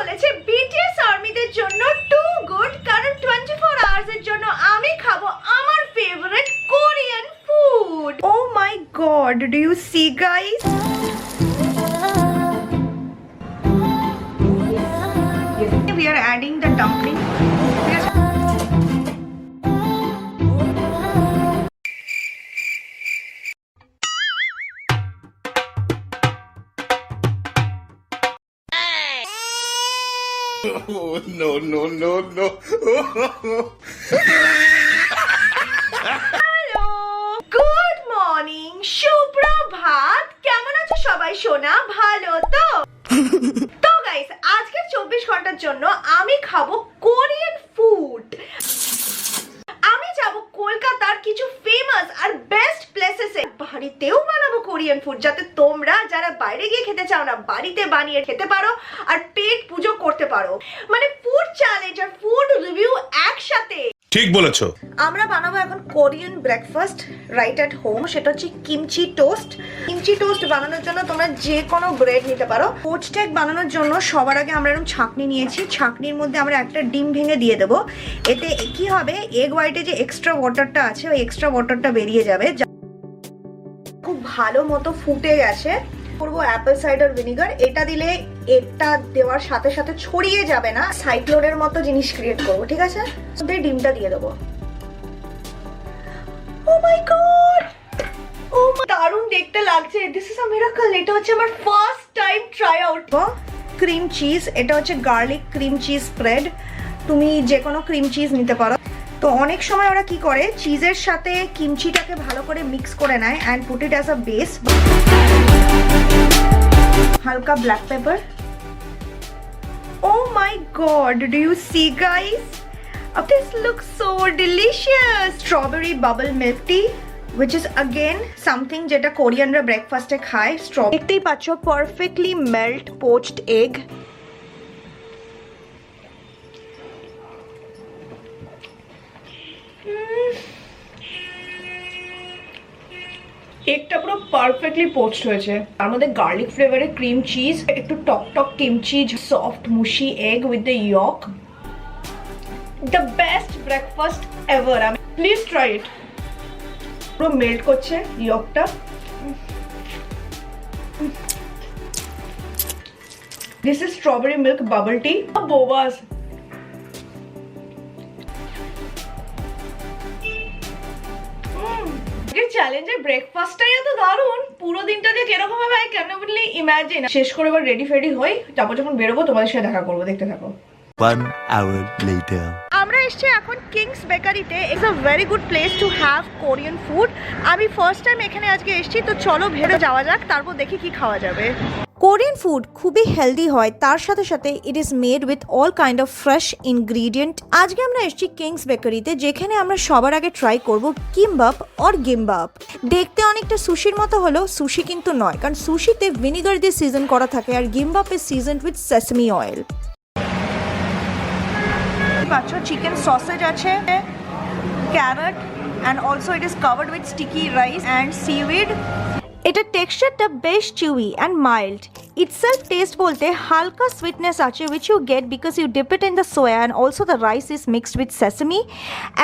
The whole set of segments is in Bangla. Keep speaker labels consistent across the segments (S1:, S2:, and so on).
S1: চলেছে বিটিএস আর্মিদের জন্য টু গুড, কারণ 24 আওয়ার্স এর জন্য আমি খাবো আমার favourite Korean food. Oh my God, do you see guys? We are adding the dumpling.
S2: Oh, no, no, no, no.
S1: Hello, good morning, সুপ্রভাত। কেমন আছো সবাই সোনা? ভালো তো? তো গাইস, আজকের 24 ঘন্টার জন্য আমি খাবো কোরিয়ান ফুড। আমি যাব কলকাতার কিছু ফেমাস আর বেস্ট প্লেসেসে। বাড়িতেও বানাবো কোরিয়ান ফুড, যাতে তোমরা যারা বাইরে গিয়ে খেতে চাও না, বাড়িতে বানিয়ে খেতে পারো আর পেট পুজো করতে পারো। মানে ফুড চ্যালেঞ্জ আর ফুড রিভিউ একসাথে।
S2: ঠিক বলেছো।
S1: আমরা বানাবো এখন Korean breakfast right at home. সেটা হচ্ছে কিমচি টোস্ট। কিমচি টোস্ট বানানোর জন্য তোমরা যে কোনো ব্রেড নিতে পারো। পোচড এগ বানানোর জন্য সবার আগে আমরা এরকম ছাঁকনি নিয়েছি। ছাঁকনির মধ্যে আমরা একটা ডিম ভেঙে দিয়ে দেবো। এতে কি হবে, এগ হোয়াইটে যে এক্সট্রা ওয়াটারটা আছে ওই এক্সট্রা ওয়াটারটা বেরিয়ে যাবে। খুব ভালো মতো ফুটে গেছে। করবো অ্যাপেল সাইডার ভিনিগার। এটা দিলে এটা দেওয়ার সাথে সাথে ছড়িয়ে যাবে না, সাইক্লোনের মতো জিনিস ক্রিয়েট করবো, ঠিক আছে? ডিমটা দিয়ে দেবো। ও মাই গড, ও দারুণ দেখতে লাগছে। This is a miracle. এটা হচ্ছে আমার first time try out. Cream cheese, এটা হচ্ছে গার্লিক ক্রিম চিজ স্প্রেড। তুমি যে কোনো ক্রিম চিজ নিতে পারো। তো অনেক সময় ওরা কি করে, চিজের সাথে কিমচিটাকে ভালো করে মিক্স করে নেয় and put it as a base. হালকা black pepper. Oh my god, do you see guys? This looks so delicious. Strawberry bubble milk tea, which is again something যেটা কোরিয়ানরা ব্রেকফাস্টে খায়। দেখতেই পাচ্ছ perfectly melt poached egg. এগটা পুরো পারফেক্টলি পোচড হয়েছে। তার মধ্যে গার্লিক ফ্লেভারের ক্রিম চিজ, একটু টক টক kimchi, soft mushy egg with the yolk. The best breakfast ever. আমি প্লিজ ট্রাই ইট। পুরো মেল্ট করছে ইয়কটা। This is strawberry milk bubble tea. Bobas. চ্যালেঞ্জের ব্রেকফাস্টটাই এত দারুণ, পুরো দিনটা যে কিরকম হবে আই ক্যান নট ইমাজিন। শেষ করে এবার রেডি ফেডি হই, তারপর যখন বেরোবো তোমাদের সাথে দেখা করবো, দেখতে থাকো।
S3: 1 hour later.
S1: আমরা এসেছি এখন কিংস বেকারিতে। It's a very good place to have Korean food. আমি ফার্স্ট টাইম এখানে আজকে এসেছি, তো চলো ভেতরে যাওয়া যাক, তারপর দেখি কি খাওয়া যাবে। কোরিয়ান ফুড খুবই হেলদি হয়, তার সাথে সাথে ইট is made with all kind of fresh ingredient. আজকে আমরা এসেছি কিংস বেকারিতে, যেখানে আমরা সবার আগে ট্রাই করব কিমবাপ অর গিমবাপ। দেখতে অনেকটা সুশির মতো হলো, সুশি কিন্তু নয়, কারণ সুশিতে ভিনিগার দিয়ে সিজন করা থাকে আর gimbap is seasoned with sesame oil. পাচ্ছ চিকেন সসেজ আছে, carrot, and also it is covered with sticky rice and seaweed. এটা টেক্সচারটা বেশ chewy and mild. Itself taste বলতে হালকা সুইটনেস আছে, which you get because you dip it in the soya and also the rice is mixed with sesame.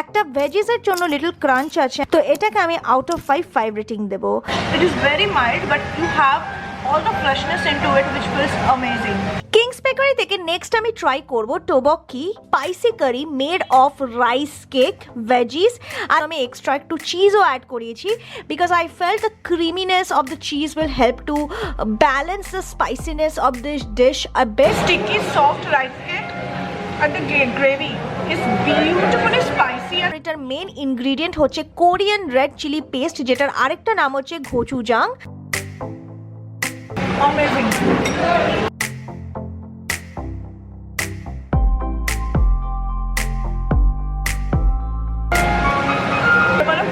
S1: একটা ভেজিসের জন্য লিটল ক্রাঞ্চ আছে। তো এটাকে আমি আউট অফ 5 রেটিং দেবো। It is very mild but you have all the freshness into it which feels amazing. Kings bakery থেকে নেক্সট আমি ট্রাই করব tteokbokki spicy curry made of rice cake veggies. আর আমি এক্সট্রা একটু চিজও অ্যাড করিয়েছি because I felt the creaminess of the cheese will help to balance the spiciness of this dish a best. Sticky soft rice cake and the gravy is beautifully spicy. আর এটার মেন ইনগ্রেডিয়েন্ট হচ্ছে কোরিয়ান রেড চিলি পেস্ট, যেটার আরেকটা নাম হচ্ছে gochujang. Amazing.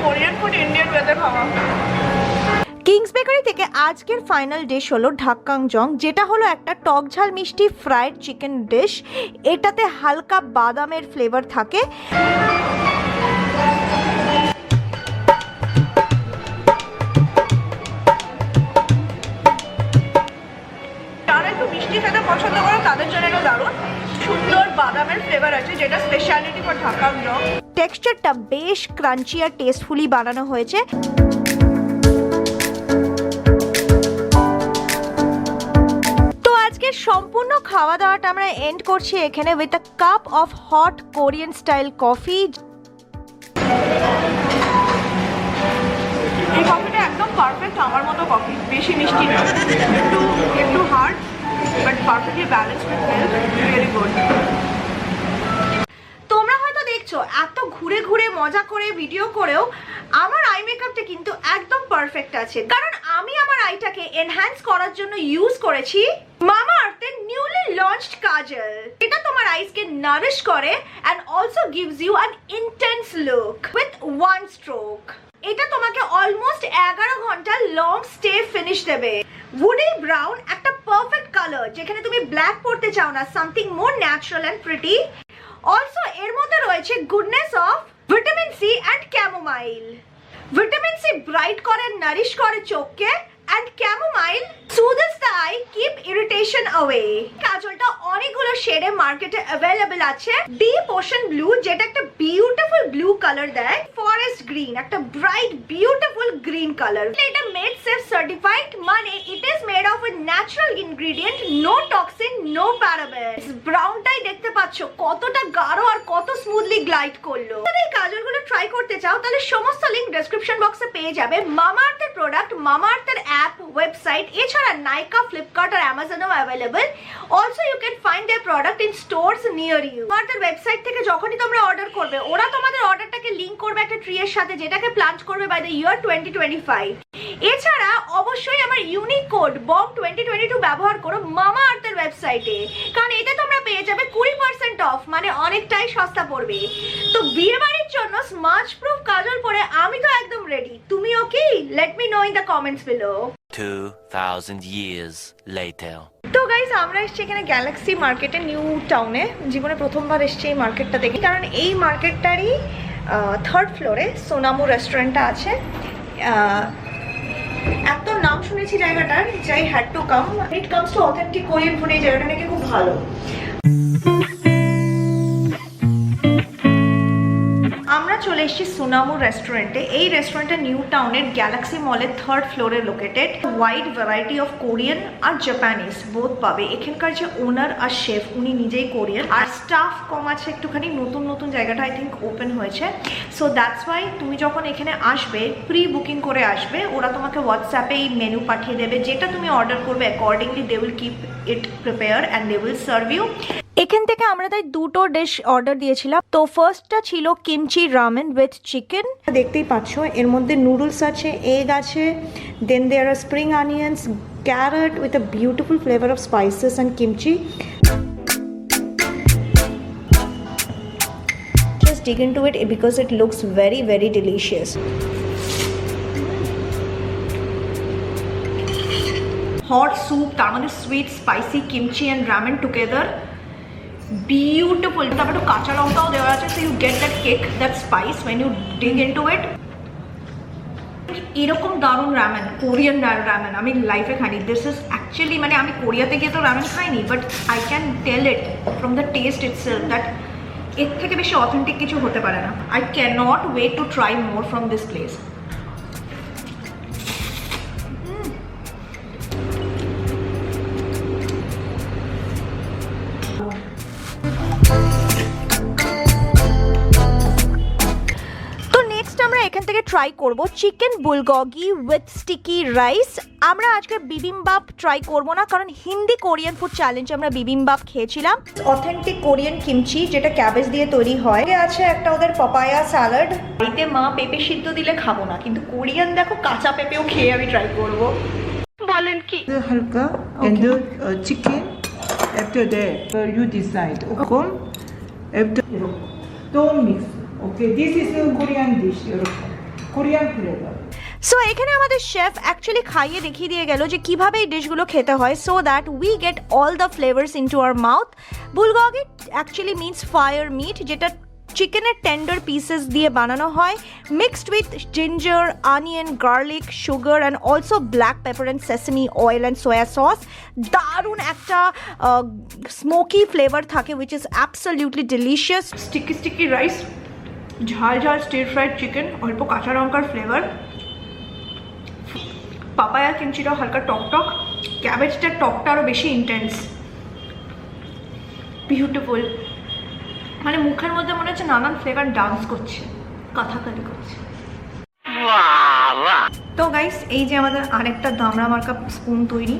S1: Korean food Indian ওয়েতে খাওয়া। কিংস বেকারি থেকে আজকের ফাইনাল ডিশ হলো ঢাক্কাংজং, যেটা হলো একটা টক ঝাল মিষ্টি ফ্রাইড চিকেন ডিশ। এটাতে হালকা বাদামের ফ্লেভার থাকে। মিষ্টি খেতে পছন্দ করো তাদের জন্য এটা দারুণ। সুন্দর বাদামের ফ্লেভার আছে যেটা স্পেশালিটি ফর ঢাকা ব্লগ। টেক্সচারটা বেশ ক্রাঞ্চি আর টেস্টফুলি বানানো হয়েছে। তো আজকের সম্পূর্ণ খাওয়া দাওয়াটা আমরা এন্ড করছি এখানে with a cup of hot Korean style coffee. এই কফিটা একদম পারফেক্ট আমার মতো কফি, বেশি মিষ্টি না, একটু hard but perfectly balanced with milk, really good. তোমরা হয়তো দেখছো এত ঘুরে ঘুরে মজা করে ভিডিও করেও আমার আই মেকআপটা কিন্তু একদম পারফেক্ট আছে, কারণ আমি আমার আইটাকে এনহ্যান্স করার জন্য ইউজ করেছি MamaEarth এর নিউলি লঞ্চড কাজল। এটা তোমার আইসকে নারিশ করে and also gives you an intense look with one stroke. এটা তোমাকে অলমোস্ট 11 ঘন্টা লং স্টে ফিনিশ দেবে। উডি ব্রাউন একটা পারফেক্ট কালার, যেখানে তুমি ব্ল্যাক পড়তে চাও না, something more natural and pretty. Also এর মধ্যে রয়েছে goodness of vitamin C and chamomile. Vitamin C bright করে, নারিশ করে চোখকে, and chamomile soothes the eye, keep irritation away. কাজলটা অনেকগুলো শেডে মার্কেটে अवेलेबल আছে। ডিপ ওশান ব্লু, যেটা একটা বিউটিফুল ব্লু কালার দেয়। ফরেস্ট গ্রিন, একটা ব্রাইট বিউটিফুল গ্রিন কালার। এটা মেড সেফ সার্টিফাইড, মানে it is made of a natural ingredient, no toxin, no parabens. ব্রাউনটাই দেখতে পাচ্ছ কতটা গাঢ় আর কত স্মুথলি গ্লাইড করলো। যদি এই কাজলগুলো ট্রাই করতে চাও তাহলে সমস্ত লিংক ডেসক্রিপশন বক্সে পেয়ে যাবে। MamaEarth এর প্রোডাক্ট, MamaEarth এর অ্যাপ, ওয়েবসাইট, এছাড়া নাইকা, ফ্লিপকার্ট আর অ্যামাজনও available. Also you can find their product in stores near you. আমাদের ওয়েবসাইট থেকে যখনই তোমরা অর্ডার করবে, ওরা তোমাদের অর্ডারটাকে লিংক করবে একটা ট্রি এর সাথে, যেটাকে প্ল্যান্ট করবে বাই দ্য ইয়ার 2025। এছাড়া অবশ্যই আমার ইউনিক কোড বম 2022 ব্যবহার করো MamaEarth এর ওয়েবসাইটে, কারণ এতে তোমরা পেয়ে যাবে 20% অফ, মানে অনেকটাই সস্তা পড়বে। তো বিয়ে বাড়ির জন্য স্মাচ প্রুফ কাজল পরে আমি তো একদম রেডি। তুমিও কি? Let me no in the comments below.
S3: 2000 years later.
S1: তো গাইস, আমরা এসেছি এখানে গ্যালাক্সি মার্কেটে, নিউ টাউনে। জীবনে প্রথমবার এসেছি এই মার্কেটটা দেখি, কারণ এই মার্কেটটারই 3rd ফ্লোরে সোনামু রেস্টুরেন্টটা আছে। এত নাম শুনেছি জায়গাটার, যাই had to come. It comes to authentic Korean food, এই জায়গাটা নাকি খুব ভালো। আমরা চলে এসেছি সোনামু রেস্টুরেন্টে। এই রেস্টুরেন্টটা নিউ টাউনের গ্যালাক্সি মলের 3rd ফ্লোরে located. Wide variety of Korean আর জাপানিজ বোথ পাবে। এখানকার যে ওনার আর শেফ, উনি নিজেই কোরিয়ান, আর স্টাফ কম আছে একটুখানি। নতুন নতুন জায়গাটা আই থিঙ্ক ওপেন হয়েছে, সো দ্যাটস ওয়াই তুমি যখন এখানে আসবে প্রি বুকিং করে আসবে। ওরা তোমাকে হোয়াটসঅ্যাপে এই মেনু পাঠিয়ে দেবে, যেটা তুমি অর্ডার করবে accordingly they will keep it prepare and they will serve you. এখান থেকে আমরা তাই দুটো ডিশ অর্ডার দিয়েছিলাম। তো ফার্স্টটা ছিল কিমচি রামেন উইথ চিকেন। দেখতেই পাচ্ছ এর মধ্যে নুডলস আছে, এগ আছে, then there are spring onions, carrot with a beautiful flavour of spices and kimchi. Just dig into it because it looks very very delicious. Hot soup, তার মধ্যে sweet spicy kimchi and ramen together, beautiful. তারপর একটু কাঁচা লঙ্কাও দেওয়া আছে, so you get that kick, that spice when you dig into it. এরকম দারুণ রামেন, কোরিয়ান রামেন আমি লাইফে খাইনি। দিস ইজ অ্যাকচুয়ালি, মানে আমি কোরিয়াতে গিয়ে তো রামেন খাইনি, but I can tell it from the taste itself that এর থেকে বেশি অথেন্টিক কিছু হতে পারে না। I can not wait to try more from this place. এখান থেকে ট্রাই করব chicken bulgogi with sticky rice. আমরা আজকে বিবিম্বাপ ট্রাই করব না, কারণ হিন্দি কোরিয়ান ফুড চ্যালেঞ্জে আমরা বিবিম্বাপ খেয়েছিলাম। অথেন্টিক কোরিয়ান কিমচি, যেটা ক্যাবেজ দিয়ে তৈরি হয়। আছে একটা ওদের পাপায়া স্যালাড। বাড়িতে মা পেঁপে সিদ্ধ দিলে খাবো না, কিন্তু কোরিয়ান দেখো কাঁচা পেঁপেও খেয়ে আমি ট্রাই করব। বলেন কি?
S4: halka and the chicken. After that, you decide. Okay. After don't mix. Okay, this is a Korean dish. Korean flavor.
S1: So এখানে আমাদের শেফ অ্যাকচুয়ালি খাইয়ে দেখিয়ে দিয়ে গেল যে কিভাবে এই ডিশগুলো খেতে হয়, so that we get all the flavours into our mouth. Bulgogi actually means fire meat, যেটা চিকেনের টেন্ডার পিসেস দিয়ে বানানো হয়, mixed with ginger, onion, garlic, sugar and also black pepper and sesame oil and soya sauce. দারুণ একটা স্মোকি ফ্লেভার থাকে which is absolutely delicious. Sticky sticky rice, ঝাল ঝাল স্টির ফ্রাইড চিকেন, অল্প কাঁচা লঙ্কার ফ্লেভার, পাপায়া কিমচিটাও হালকা টক টক, ক্যাবেজটার টকটা আরও বেশি ইন্টেন্স, বিউটিফুল। মানে মুখের মধ্যে মনে হচ্ছে নানান ফ্লেভার ডান্স করছে, কথাকালি করছে। তো গাইস, এই যে আমাদের আরেকটা দামড়া মার্কা স্পুন তৈরি।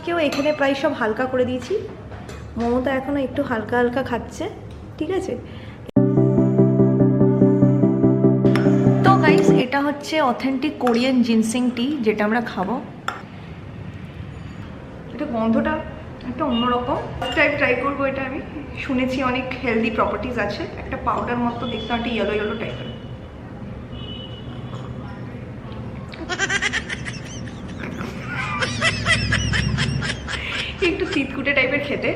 S1: কেউ এখানে প্রায় সব হালকা করে দিয়েছি, মমতা এখনো একটু হালকা হালকা খাচ্ছে, ঠিক আছে। তো গাইস, এটা হচ্ছে অথেন্টিক কোরিয়ান জিনসিং টি, যেটা আমরা খাবো। এটা গন্ধটা একটা অন্যরকম, ট্রাই করবো এটা। আমি শুনেছি অনেক হেলদি প্রপার্টিজ আছে, একটা পাউডার মতো দেখতে, একটা ইয়েলো ইয়েলো টাইপের। একটু তিতকুটে টাইপের খেতে।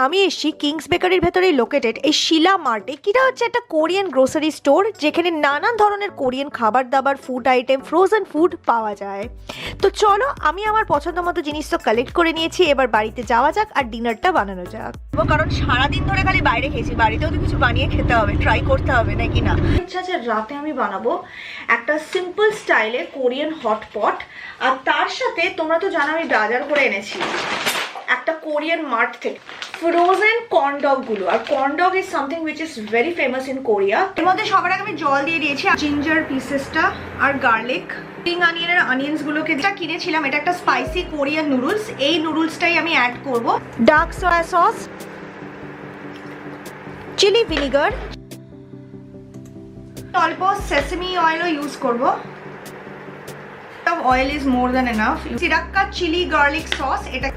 S1: আমি এসেছি কিংস বেকারির ভেতরেই লোকেটেড এই শিলা মার্টে। কিটা হচ্ছে একটা কোরিয়ান গ্রোসারি স্টোর, যেখানে নানান ধরনের কোরিয়ান খাবার দাবার, ফুড আইটেম, ফ্রোজেন ফুড পাওয়া যায়। তো চলো, আমি আমার পছন্দ মতো জিনিস তো কালেক্ট করে নিয়েছি, এবার বাড়িতে যাওয়া যাক আর ডিনারটা বানানো যাক। কারণ সারাদিন ধরে খালি বাইরে খেয়েছি, বাড়িতেও তো কিছু বানিয়ে খেতে হবে, ট্রাই করতে হবে, নাকি না? ইচ্ছা আছে রাতে আমি বানাবো একটা সিম্পল স্টাইলে কোরিয়ান হটপট। আর তার সাথে তোমরা তো জানো আমি বাজার করে এনেছি একটা কোরিয়ান মার্ট থেকে ফ্রোজেন কর্ন ডগ গুলো। আর corn dog is something which is very famous in Korea. এর মধ্যে সবার আগে আমি জল দিয়ে দিয়েছি, জিঞ্জার পিসেসটা আর গার্লিক, স্প্রিং অনিয়নের অনিয়ন্স গুলোকে যেটা কিনেছিলাম। এটা একটা স্পাইসি কোরিয়ান নুডলস, এই নুডলসটাই আমি অ্যাড করব। Dark soya sauce, chilli vinegar, অল্প সেসেমি অয়েলও ইউজ করব। Oil is more than enough. Sriracha chilli garlic sauce, এটা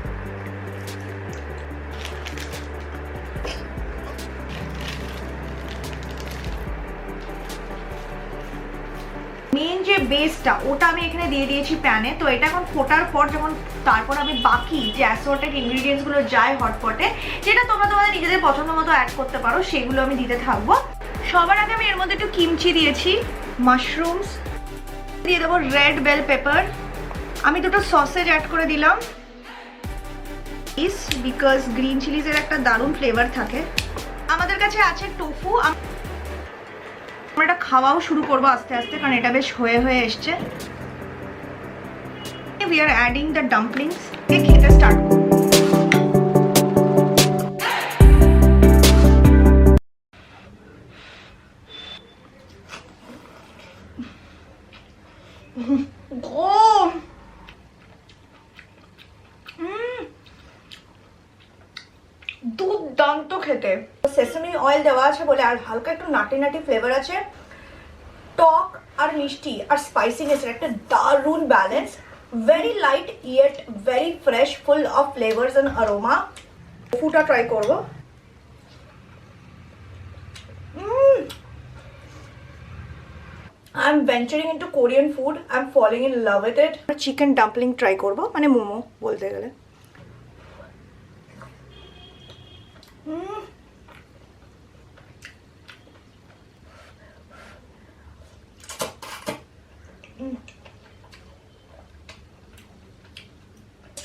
S1: মেন যে বেসটা ওটা আমি এখানে দিয়ে দিয়েছি প্যানে। তো এটা এখন ফোটার পর যখন তারপর আমি বাকি যে অ্যাসর্টেড ইনগ্রিডিয়েন্টস গুলো যায় হটপটে, যেটা তোমরা তোমাদের নিজেদের পছন্দ মতো অ্যাড করতে পারো, সেগুলো আমি দিতে থাকবো। সবার আগে আমি এর মধ্যে একটু কিমচি দিয়েছি, মাশরুমস দিয়ে দেবো, রেড বেল পেপার, আমি দুটো সসেজ অ্যাড করে দিলাম বিকজ গ্রিন চিলিজের একটা দারুণ ফ্লেভার থাকে। আমাদের কাছে আছে টোফু, আমরা এটা খাওয়াও শুরু করবো আস্তে আস্তে, কারণ এটা বেশ হয়ে হয়ে এসছে। We are adding the dumplings, খেতে স্টার্ট করব। দুর্দান্ত খেতে। সেসেমি অয়েল দেওয়া আছে বলে আর হালকা একটু নাটি নাটি ফ্লেভার আছে, টক আর মিষ্টি আর স্পাইসিনেসের একটা দারুণ balance. Very light yet very fresh, full of flavours and aroma. ফুটা ট্রাই করব। I am venturing into Korean food. I am falling in love with it. Chicken dumpling try করব, মানে মোমো বলতে গেলে।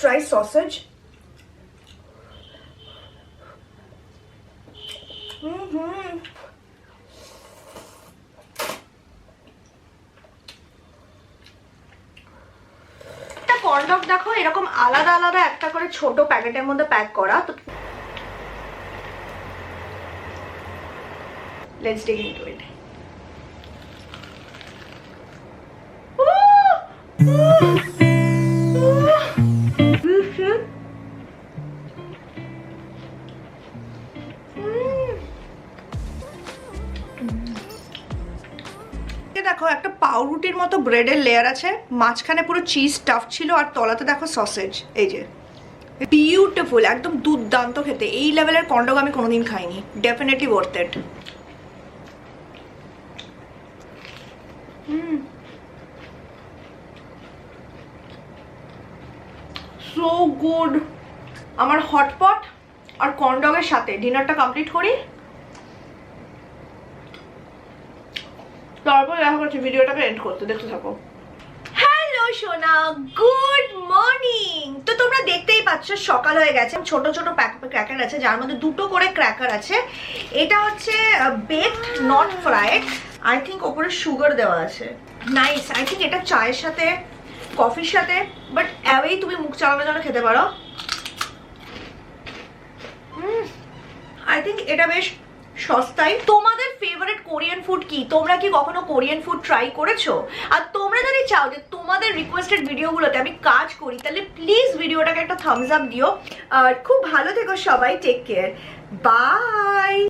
S1: Try sausage. কর্ন ডগ দেখো এরকম আলাদা আলাদা একটা করে ছোট প্যাকেটের মধ্যে প্যাক করা। তো let's dig into it. দেখো একটা পাউরুটির মতো ব্রেডের লেয়ার আছে, মাঝখানে পুরো চিজ স্টাফ ছিল, আর তলাতে দেখো সসেজ। এই যে বিউটিফুল, একদম দুর্দান্ত খেতে। এই লেভেলের কর্ন ডগ আমি কোনোদিন খাইনি, definitely worth it. So good. আমার হটপট আর কর্নডগের সাথে ডিনারটা কমপ্লিট করি, তারপর দেখা করছি। ভিডিওটাকে এন্ড করতে, দেখতে থাকো। হ্যালো সোনা, গুড মর্নিং। তো তোমরা দেখতেই পাচ্ছ সকাল হয়ে গেছে। ছোট ছোট ক্র্যাকার আছে, যার মধ্যে 2টো করে ক্র্যাকার আছে। এটা হচ্ছে baked, not fried. I think ওপরে সুগার দেওয়া আছে। নাইস। আই থিঙ্ক এটা চায়ের সাথে, কফির সাথে, বাট অ্যাওয়েই তুমি মুখ চালানোর জন্য খেতে পারো। আই থিঙ্ক এটা বেশ সস্তায়। তোমাদের ফেভারিট কোরিয়ান ফুড কি? তোমরা কি কখনো কোরিয়ান ফুড ট্রাই করেছো? আর তোমরা যদি চাও যে তোমাদের রিকোয়েস্টেড ভিডিওগুলোতে আমি কাজ করি, তাহলে প্লিজ ভিডিওটাকে একটা থামস আপ দিও। আর খুব ভালো থেকো সবাই। Take care, by.